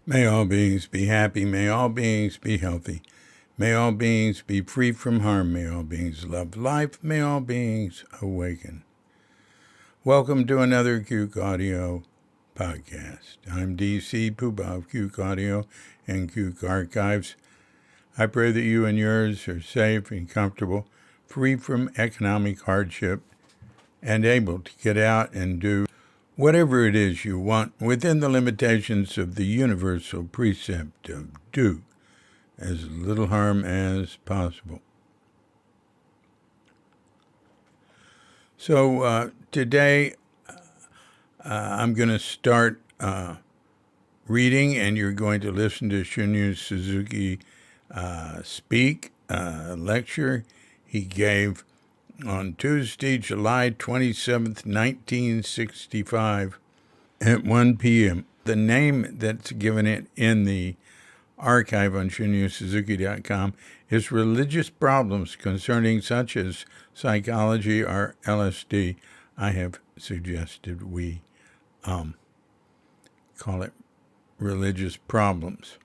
May all beings be happy. May all beings be healthy. May all beings be free from harm. May all beings love life. May all beings awaken. Welcome to another Cuke Audio podcast. I'm DC Poobah of Cuke Audio and Cuke Archives. I pray that you and yours are safe and comfortable, free from economic hardship, and able to get out and do whatever it is you want within the limitations of the universal precept of do as little harm as possible. So today I'm going to start reading, and you're going to listen to Shunryu Suzuki speak a lecture he gave on Tuesday, July 27th, 1965, at 1 p.m. The name that's given it in the archive on ShunyuSuzuki.com is Religious Problems Concerning Such as Psychology or LSD. I have suggested we call it Religious Problems,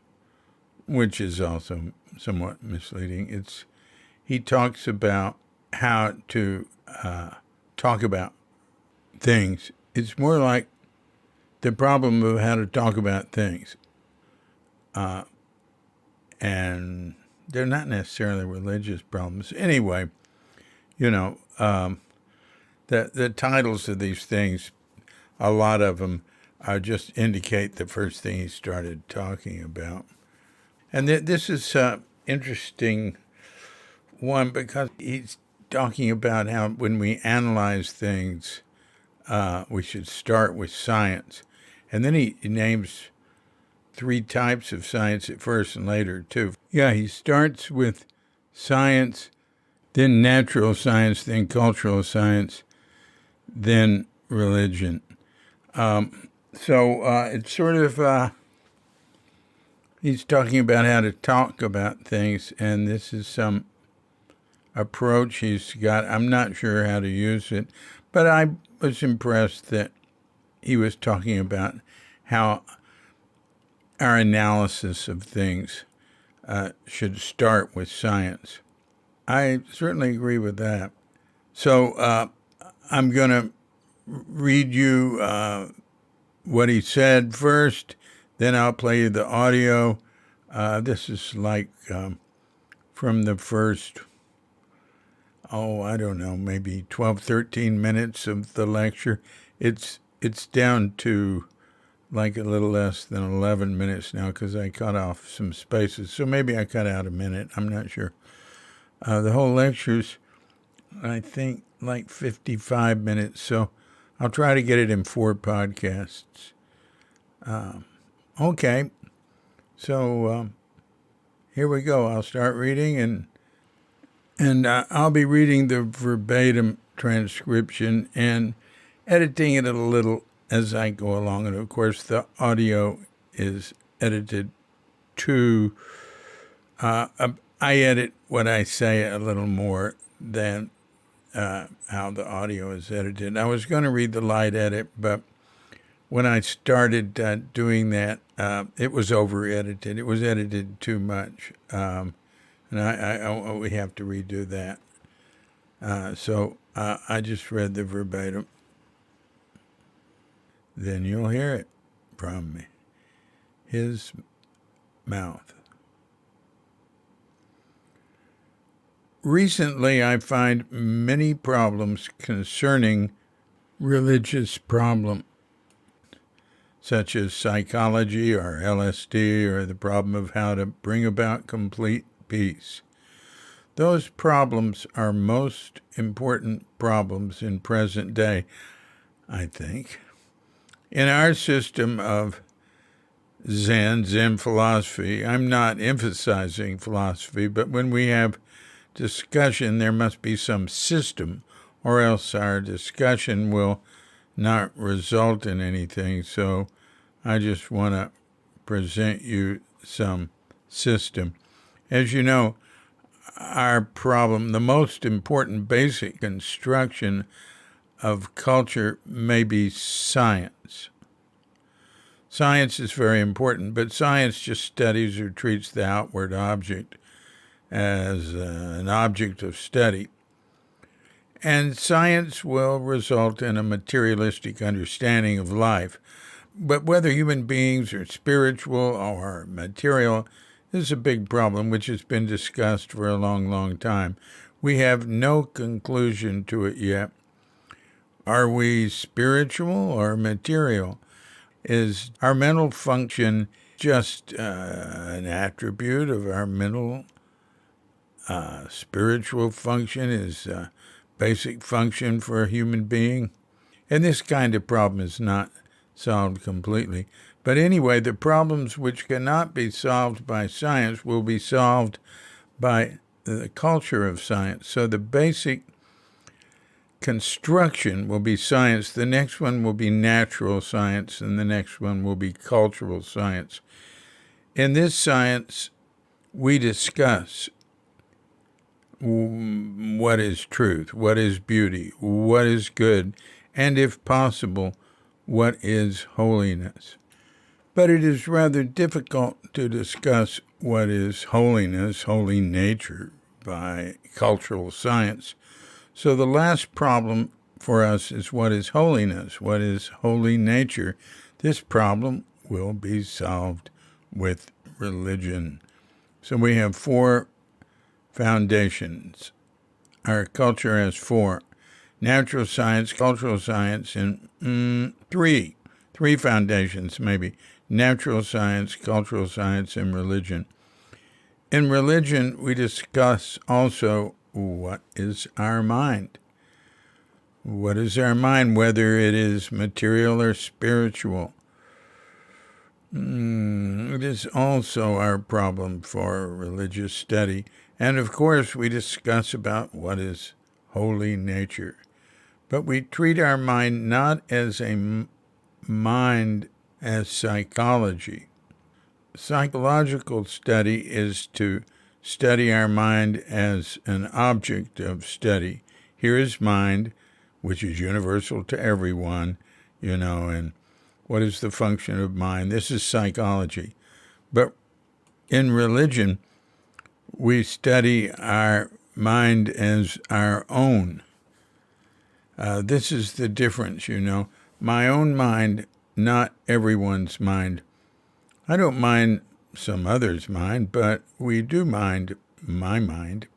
which is also somewhat misleading. He talks about how to talk about things. It's more like the problem of how to talk about things. And they're not necessarily religious problems. Anyway, the titles of these things, a lot of them just indicate the first thing he started talking about. And this is interesting one because he's talking about how when we analyze things, we should start with science. And then he names 3 types of science at first and later, too. Yeah, he starts with science, then natural science, then cultural science, then religion. It's sort of, he's talking about how to talk about things, and this is some approach he's got. I'm not sure how to use it, but I was impressed that he was talking about how our analysis of things should start with science. I certainly agree with that. So I'm going to read you what he said first, then I'll play you the audio. This is like from the first, maybe 12, 13 minutes of the lecture. It's down to like a little less than 11 minutes now because I cut off some spaces. So maybe I cut out a minute. I'm not sure. The whole lecture's, I think, like 55 minutes. So I'll try to get it in 4 podcasts. Okay. So here we go. I'll start reading, and I'll be reading the verbatim transcription and editing it a little as I go along. And, of course, the audio is edited too. I edit what I say a little more than how the audio is edited. I was going to read the light edit, but when I started doing that, it was over-edited. It was edited too much. And we have to redo that. So I just read the verbatim. Then you'll hear it from me. His mouth. Recently, I find many problems concerning religious problems, such as psychology or LSD or the problem of how to bring about complete peace. Those problems are most important problems in present day, I think. In our system of Zen philosophy, I'm not emphasizing philosophy, but when we have discussion, there must be some system, or else our discussion will not result in anything. So I just want to present you some system. As you know, our problem, the most important basic construction of culture may be science. Science is very important, but science just studies or treats the outward object as an object of study. And science will result in a materialistic understanding of life. But whether human beings are spiritual or material is a big problem, which has been discussed for a long, long time. We have no conclusion to it yet. Are we spiritual or material? Is our mental function just an attribute of our mental spiritual function? Is basic function for a human being? And this kind of problem is not solved completely. But anyway, the problems which cannot be solved by science will be solved by the culture of science. So the basic construction will be science, the next one will be natural science, and the next one will be cultural science. In this science, we discuss what is truth, what is beauty, what is good, and if possible, what is holiness. But it is rather difficult to discuss what is holiness, holy nature, by cultural science. So the last problem for us is what is holiness, what is holy nature. This problem will be solved with religion. So we have 4 foundations. Our culture has 4. Natural science, cultural science, and 3 foundations maybe. Natural science, cultural science, and religion. In religion, we discuss also what is our mind. What is our mind, whether it is material or spiritual? It is also our problem for religious study. And of course, we discuss about what is holy nature. But we treat our mind not as a mind as psychology. Psychological study is to study our mind as an object of study. Here is mind, which is universal to everyone, and what is the function of mind? This is psychology. But in religion, we study our mind as our own. This is the difference, My own mind, not everyone's mind. I don't mind some others' mind, but we do mind my mind.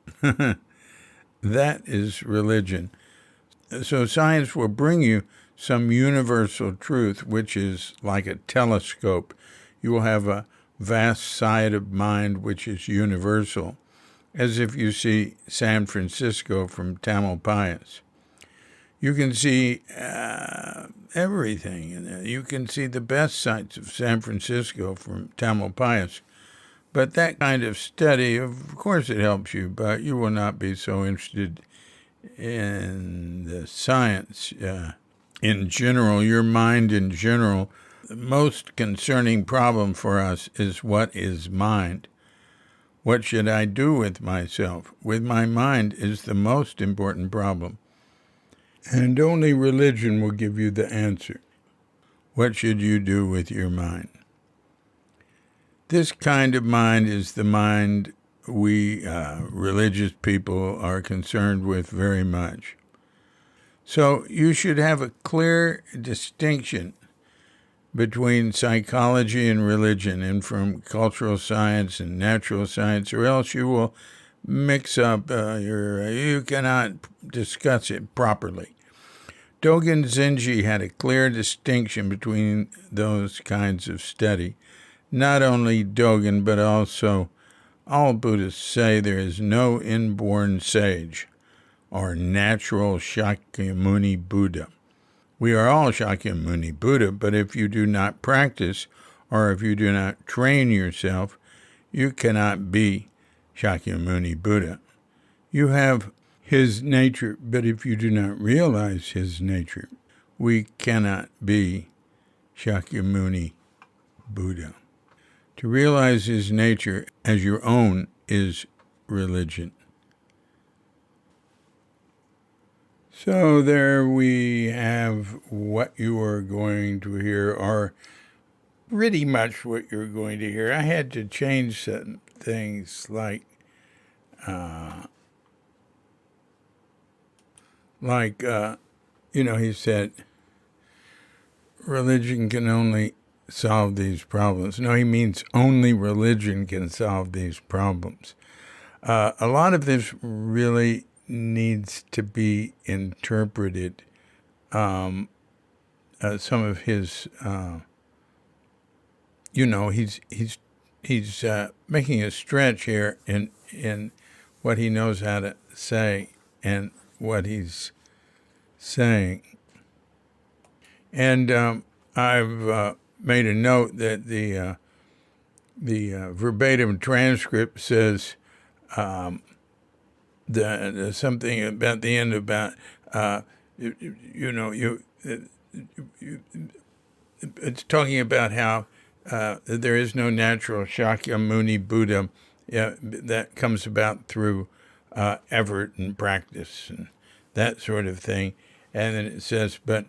That is religion. So science will bring you some universal truth, which is like a telescope. You will have a vast side of mind which is universal, as if you see San Francisco from Tamalpais. You can see everything. You can see the best sights of San Francisco from Tamalpais. But that kind of study, of course it helps you, but you will not be so interested in the science in general, your mind in general. The most concerning problem for us is what is mind. What should I do with myself? With my mind is the most important problem. And only religion will give you the answer. What should you do with your mind? This kind of mind is the mind we religious people are concerned with very much. So you should have a clear distinction between psychology and religion, and from cultural science and natural science, or else you will mix up you cannot discuss it properly. Dogen Zenji had a clear distinction between those kinds of study. Not only Dogen, but also all Buddhists say there is no inborn sage or natural Shakyamuni Buddha. We are all Shakyamuni Buddha, but if you do not practice or if you do not train yourself, you cannot be Shakyamuni Buddha. You have his nature, but if you do not realize his nature, we cannot be Shakyamuni Buddha. To realize his nature as your own is religion. So there we have what you are going to hear are pretty much what you're going to hear. I had to change certain things like he said, religion can only solve these problems. No, he means only religion can solve these problems. A lot of this really needs to be interpreted. Some of his, he's making a stretch here in what he knows how to say and what he's saying. And I've made a note that the verbatim transcript says something about the end about it's talking about how there is no natural Shakyamuni Buddha that comes about through effort and practice and that sort of thing. And then it says, but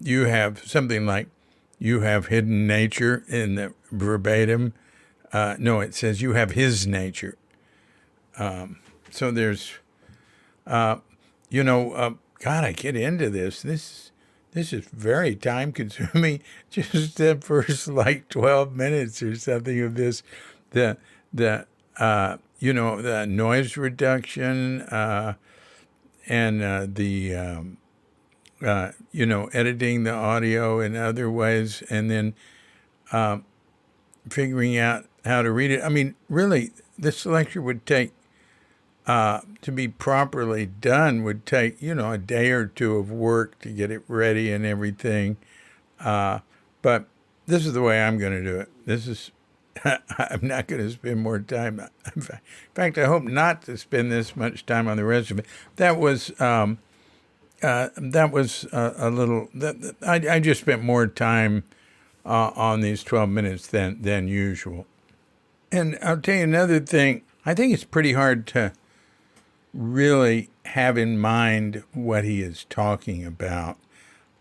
you have something like, you have hidden nature in the verbatim. No, it says you have his nature. So there's, God, I get into this. This is very time consuming. Just the first 12 minutes or something of this, the noise reduction, and editing the audio in other ways, and then figuring out how to read it. I mean, really, this lecture would take, to be properly done, would take, a day or two of work to get it ready and everything. But this is the way I'm going to do it. I'm not going to spend more time. In fact, I hope not to spend this much time on the rest of it. That was a little. I just spent more time on these 12 minutes than usual. And I'll tell you another thing. I think it's pretty hard to really have in mind what he is talking about.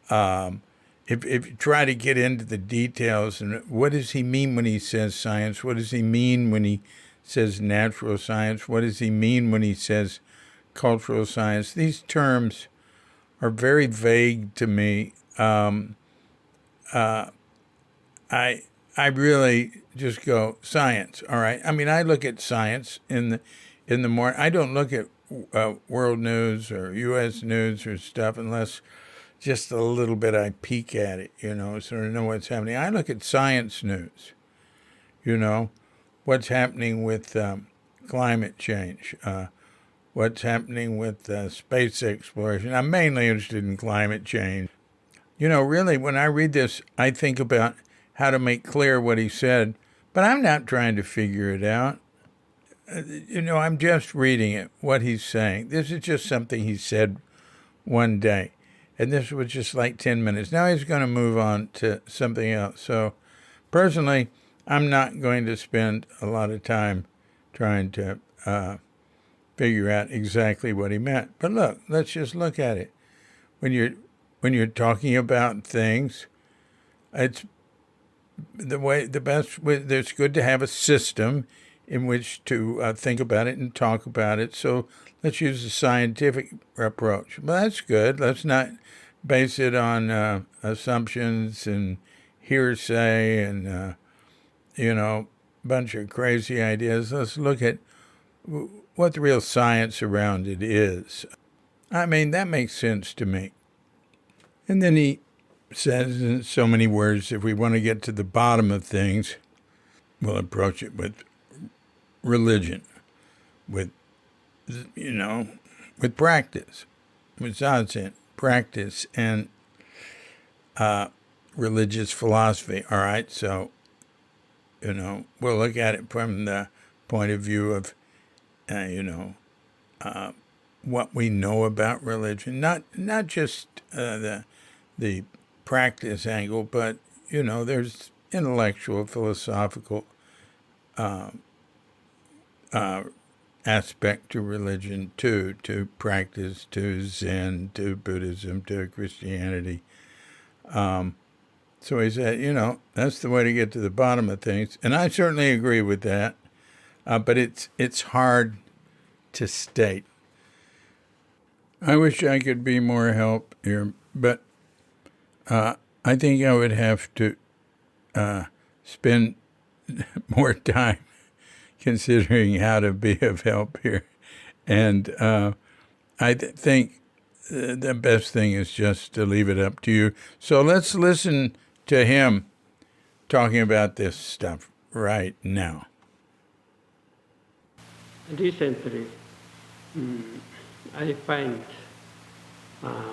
If you try to get into the details, and what does he mean when he says science? What does he mean when he says natural science? What does he mean when he says cultural science? These terms are very vague to me. I really just go science. All right. I mean, I look at science in the morning. I don't look at world news or U.S. news or stuff unless just a little bit I peek at it, so I know what's happening. I look at science news, what's happening with climate change, what's happening with space exploration. I'm mainly interested in climate change. Really, when I read this, I think about how to make clear what he said, but I'm not trying to figure it out. I'm just reading it, what he's saying. This is just something he said one day. And this was just 10 minutes. Now he's going to move on to something else. So personally, I'm not going to spend a lot of time trying to figure out exactly what he meant. But look, let's just look at it. When you're talking about things, it's it's good to have a system in which to think about it and talk about it. So let's use a scientific approach. Well, that's good. Let's not base it on assumptions and hearsay and, a bunch of crazy ideas. Let's look at what the real science around it is. I mean, that makes sense to me. And then he says in so many words, if we want to get to the bottom of things, we'll approach it with religion, with practice, with zazen, practice, and religious philosophy. All right, so we'll look at it from the point of view of what we know about religion, not just the practice angle, but there's intellectual, philosophical aspect to religion too, to practice, to Zen, to Buddhism, to Christianity. So he said, that's the way to get to the bottom of things. And I certainly agree with that. But it's hard to state. I wish I could be more help here, but I think I would have to spend more time considering how to be of help here. And I think the best thing is just to leave it up to you. So let's listen to him talking about this stuff right now. Recently, I find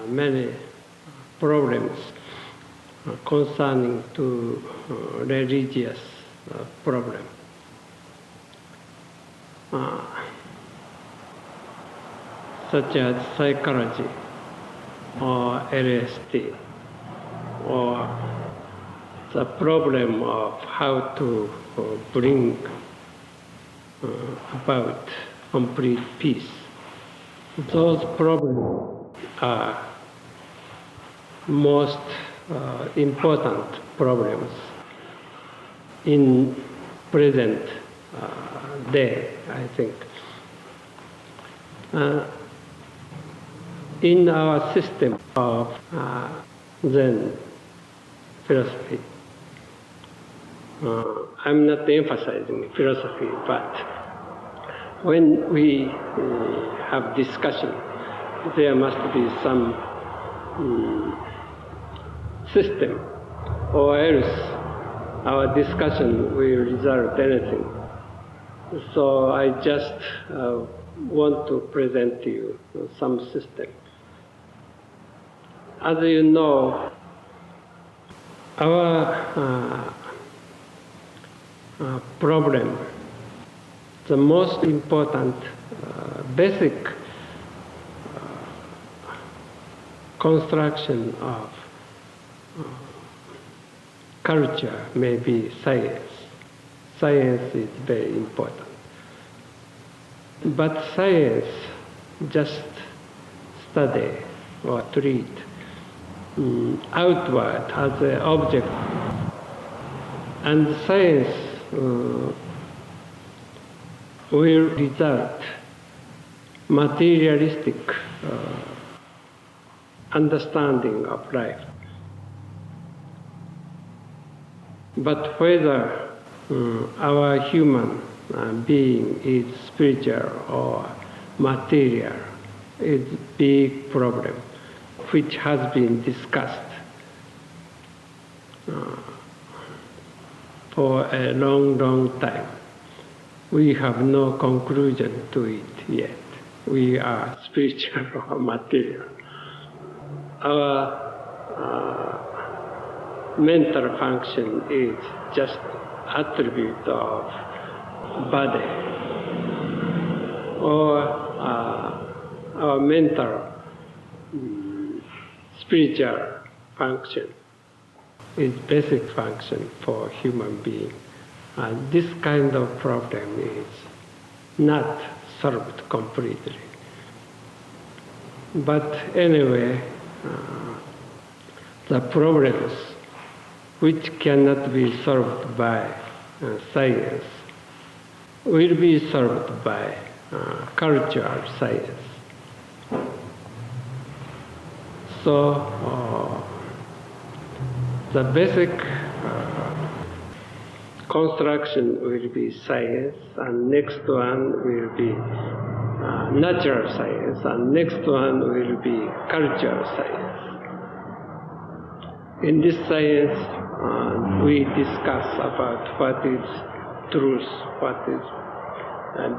many problems concerning to religious problem. Such as psychology or LSD, or the problem of how to bring about complete peace. Those problems are most important problems in present day, I think. In our system of Zen philosophy, I'm not emphasizing philosophy, but when we have discussion, there must be some system, or else our discussion will result anything. So I just want to present to you some system. As you know, our problem, the most important basic construction of culture may be science. Science is very important. But science just study or treat outward as an object. And science will result materialistic understanding of life. But whether our human being is spiritual or material is a big problem, which has been discussed for a long, long time. We have no conclusion to it yet. We are spiritual or material. Our mental function is just attribute of body, or our mental spiritual function is basic function for human being. And this kind of problem is not solved completely. But anyway, the problems which cannot be solved by science will be solved by cultural science. So the basic construction will be science, and next one will be natural science, and next one will be cultural science. In this science, we discuss about what is truth, what is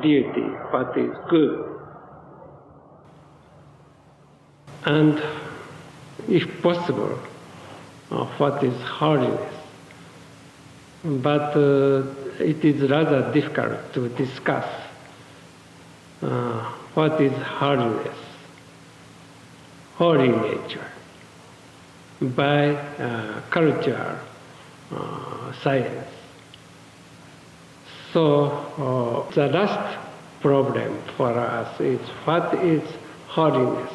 beauty, what is good. And if possible, what is holiness. But it is rather difficult to discuss what is holiness, holy nature, by cultural science. So the last problem for us is what is holiness?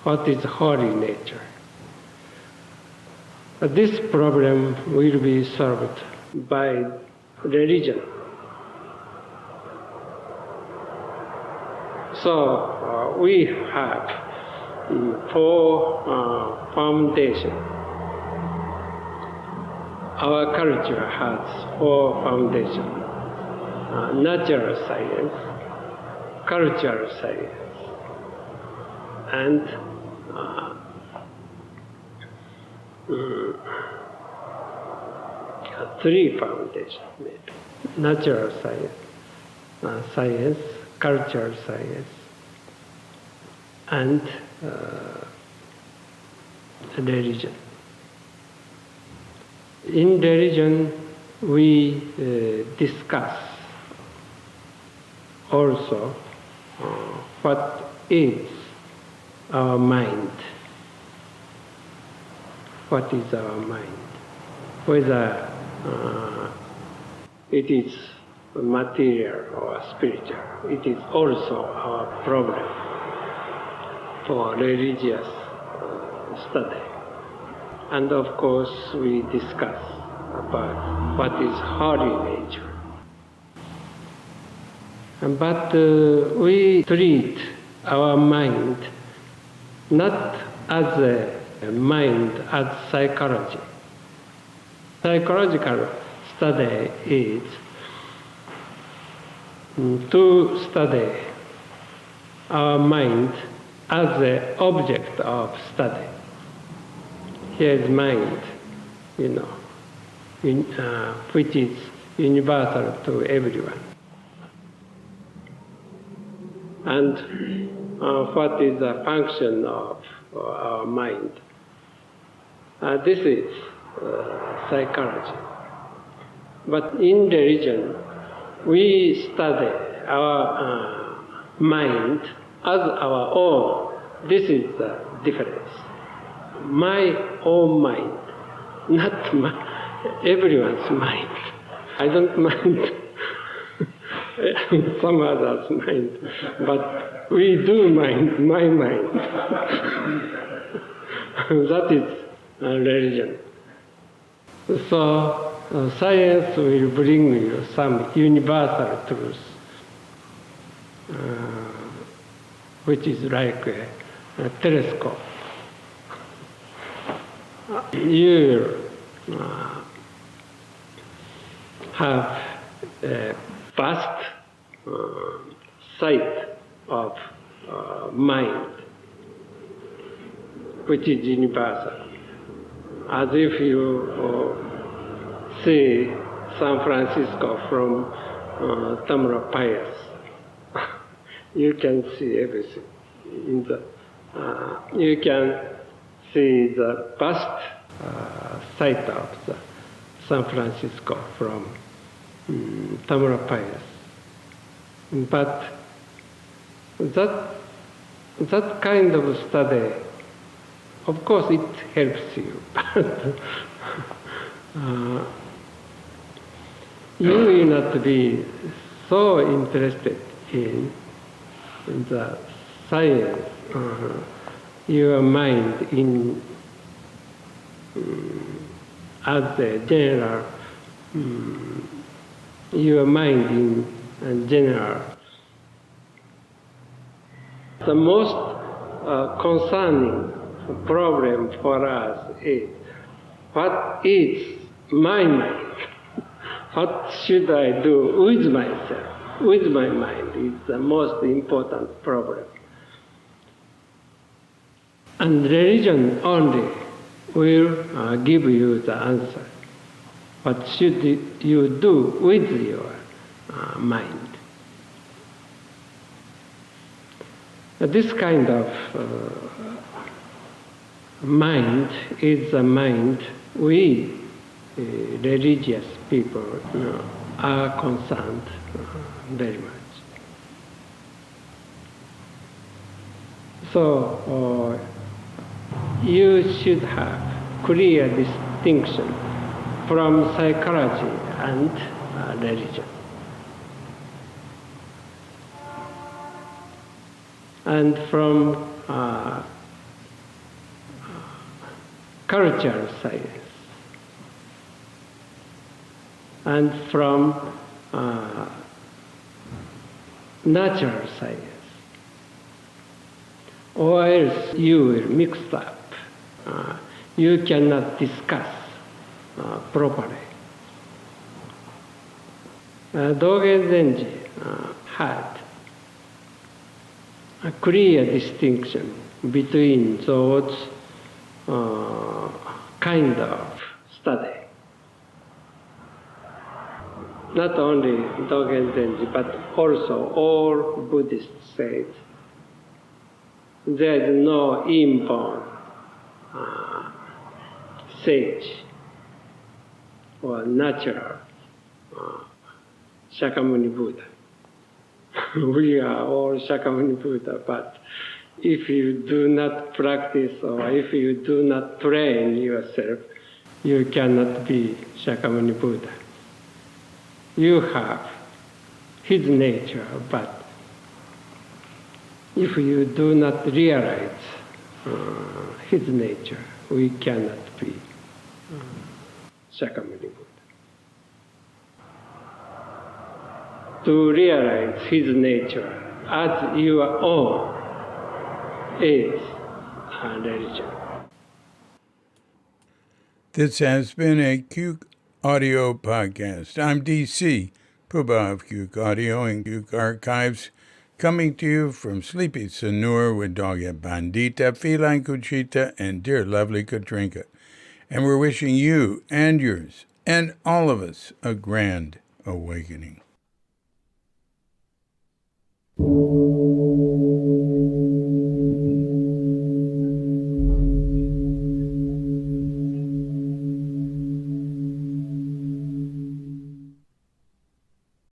What is holy nature? This problem will be solved by religion. So we have four foundations. Our culture has four foundations: natural science, cultural science, and three foundations maybe: natural science, cultural science, and religion. In religion, we discuss also what is our mind. What is our mind? Whether it is material or spiritual. It is also our problem for religious study. And of course, we discuss about what is holy nature. But we treat our mind not as a mind, as psychology. Psychological study is to study our mind as the object of study. Here is mind, which is universal to everyone. And what is the function of our mind? This is psychology. But in religion, we study our mind as our own. This is the difference. My own mind, not everyone's mind. I don't mind some others' mind, but we do mind, my mind. That is religion. So science will bring you some universal truth, which is like a telescope. You have a vast sight of mind, which is universal. As if you see San Francisco from Tamalpais, you can see everything. You can see the vast sight of the San Francisco from Tamalpais. But that kind of study, of course, it helps you. You will not be so interested in the science, your mind in as a general, your mind in general. The most concerning problem for us is what is my mind? What should I do with myself, with my mind? Is the most important problem. And religion only will give you the answer. What should you do with your mind? This kind of mind is a mind we religious people are concerned very much. So you should have clear distinction from psychology and religion. And from cultural science. and from natural science. Or else you will mix up. You cannot discuss properly. Dogen Zenji had a clear distinction between those kind of study. Not only Dogen Zenji, but also all Buddhists say there is no inborn sage or natural Shakyamuni Buddha. We are all Shakyamuni Buddha, but if you do not practice or if you do not train yourself, you cannot be Shakyamuni Buddha. You have his nature, but if you do not realize his nature, we cannot be Shakyamuni Buddha. To realize his nature as your own is a religion. This has been a Cuke Audio Podcast. I'm DC, Puba of Cuke Audio and Cuke Archives, coming to you from Sleepy Sanur with Doggy Bandita, Feline Cuchita, and dear lovely Katrinka. And we're wishing you and yours and all of us a grand awakening.